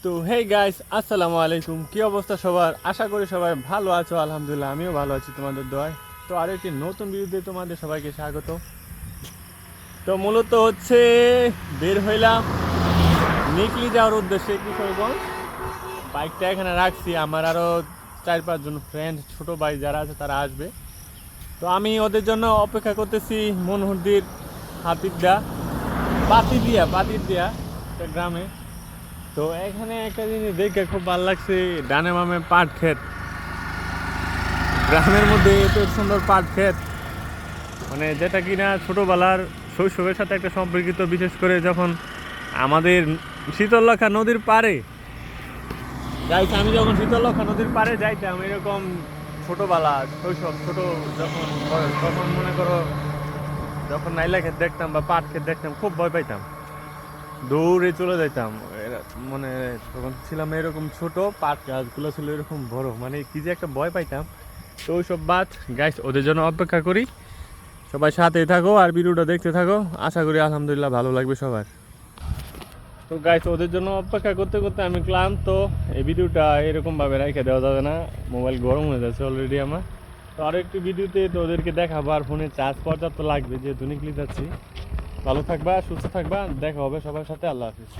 তো hey guys, আসসালামু আলাইকুম। কি অবস্থা সবার? আশা করি সবাই ভালো আছো। আলহামদুলিল্লাহ, আমিও ভালো আছি তোমাদের দোয়ায়। তো আর একটি নতুন ভিডিওতে তোমাদের সবাইকে স্বাগত। তো মূলত হচ্ছে বের হইলাম নিকলি যাওয়ার উদ্দেশ্যে কিশোরগঞ্জ। বাইকটা এখানে রাখছি, আমার আরও 4-5 জন ফ্রেন্ড, ছোট ভাই যারা আছে তারা আসবে। তো আমি ওদের জন্য অপেক্ষা করতেছি মনহুরদির হাতিরদা পাতির দিয়া একটা গ্রামে। তো এখানে একটা জিনিস দেখে খুব ভালো লাগছে, ডানে বামে পাট ক্ষেত। গ্রামের মধ্যে এত সুন্দর পাট ক্ষেত, মানে যেটা কিনা ছোটোবেলার শৈশবের সাথে একটা সম্পর্কিত, বিশেষ করে যখন আমাদের শীতললক্ষা নদীর পাড়ে যাইতে, আমি যখন শীতললক্ষা নদীর পাড়ে যাইতাম এরকম ছোটোবেলা শৈশব ছোট যখন বয়স, তখন মনে করো যখন নাইলা ক্ষেত দেখতাম বা পাট ক্ষেত দেখতাম খুব ভয় পাইতাম, দৌড়ে চলে যাইতাম। মানে তখন ছিলাম এরকম ছোট, পাট গাছগুলো ছিল এরকম বড়, মানে কি যে একটা ভয় পাইতাম। তো ওই সব বাদ গাইস, ওদের জন্য অপেক্ষা করি। সবাই সাথেই থাকো আর ভিডিওটা দেখতে থাকো, আশা করি আলহামদুলিল্লাহ ভালো লাগবে সবার। তো গাইস, ওদের জন্য অপেক্ষা করতে করতে আমি ক্লান্ত। এই ভিডিওটা এরকমভাবে রেখে দেওয়া যাবে না, মোবাইল গরম হয়ে যাচ্ছে অলরেডি আমার। তো আরও একটি ভিডিওতে তো ওদেরকে দেখাবো, আর ফোনে চার্জ পর্যাপ্ত লাগবে যেহেতু নিকলি যাচ্ছি। ভালো থাকবা, সুস্থ থাকবা, দেখা হবে সবার সাথে। আল্লাহ হাফিজ।